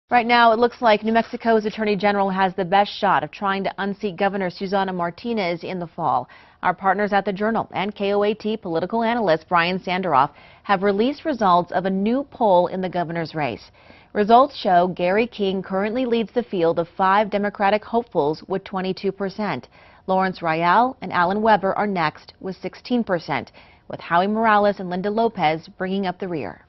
Right now, it looks like New Mexico's Attorney General has the best shot of trying to unseat Governor Susana Martinez in the fall. Our partners at the Journal and KOAT political analyst Brian Sanderoff have released results of a new poll in the governor's race. Results show Gary King currently leads the field of 5 Democratic hopefuls with 22%. Lawrence Rayel and Alan Weber are next with 16%, with Howie Morales and Linda Lopez bringing up the rear.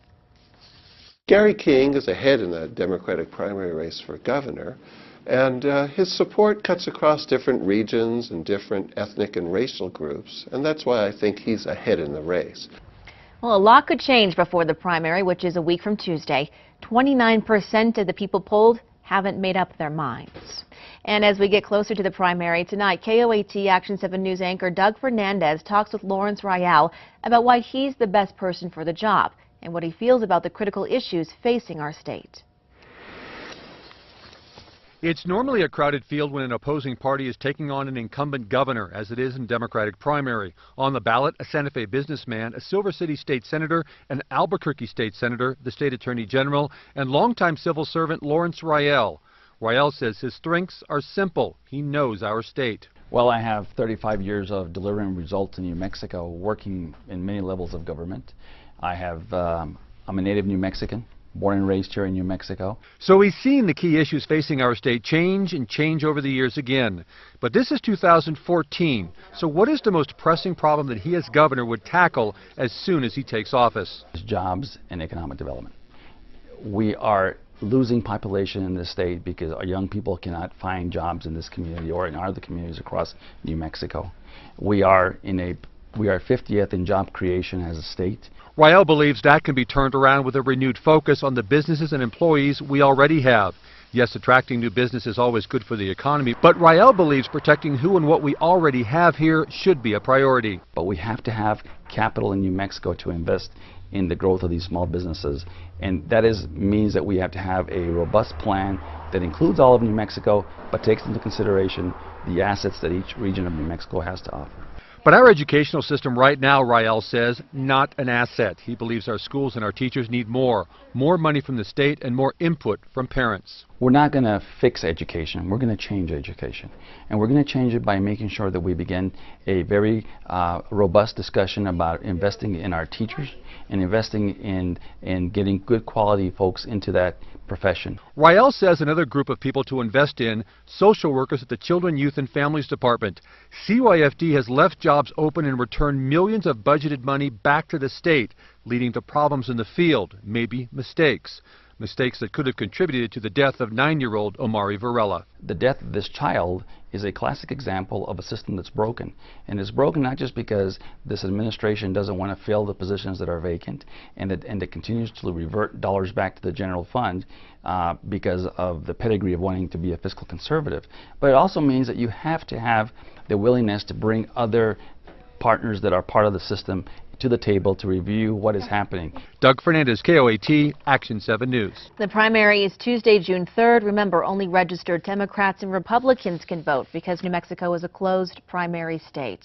Gary King is ahead in the Democratic primary race for governor, and his support cuts across different regions and different ethnic and racial groups, and that's why I think he's ahead in the race. Well, a lot could change before the primary, which is a week from Tuesday. 29% of the people polled haven't made up their minds. And as we get closer to the primary tonight, KOAT Action 7 News anchor Doug Fernandez talks with Lawrence Rayel about why he's the best person for the job and what he feels about the critical issues facing our state. It's normally a crowded field when an opposing party is taking on an incumbent governor, as it is in Democratic primary. On the ballot, a Santa Fe businessman, a Silver City state senator, an Albuquerque state senator, the state attorney general, and longtime civil servant Lawrence Rayel. Rayel says his strengths are simple. He knows our state. Well, I have 35 years of delivering results in New Mexico, working in many levels of government. I'm a native New Mexican, born and raised here in New Mexico. So he's seen the key issues facing our state change and change over the years again. But this is 2014. So what is the most pressing problem that he as governor would tackle as soon as he takes office? Jobs and economic development. We are losing population in this state because our young people cannot find jobs in this community or in other communities across New Mexico. We are 50th in job creation as a state. Rayel believes that can be turned around with a renewed focus on the businesses and employees we already have. Yes, attracting new business is always good for the economy, but Rayel believes protecting who and what we already have here should be a priority. But we have to have capital in New Mexico to invest in the growth of these small businesses, and that means that we have to have a robust plan that includes all of New Mexico, but takes into consideration the assets that each region of New Mexico has to offer. But our educational system right now, Rayel says, not an asset. He believes our schools and our teachers need more money from the state and more input from parents. We're not going to fix education. We're going to change education. And we're going to change it by making sure that we begin a very robust discussion about investing in our teachers and investing in getting good quality folks into that profession. Rayel says another group of people to invest in, social workers at the Children, Youth and Families Department. CYFD has left jobs open and returned millions of budgeted money back to the state, leading to problems in the field, maybe mistakes. Mistakes that could have contributed to the death of 9-year-old Omari Varela. The death of this child is a classic example of a system that's broken. And it's broken not just because this administration doesn't want to fill the positions that are vacant and it continues to revert dollars back to the general fund because of the pedigree of wanting to be a fiscal conservative. But it also means that you have to have the willingness to bring other partners that are part of the system to the table to review what is happening. Doug Fernandez, KOAT, Action 7 News. The primary is Tuesday, June 3rd. Remember, only registered Democrats and Republicans can vote because New Mexico is a closed primary state.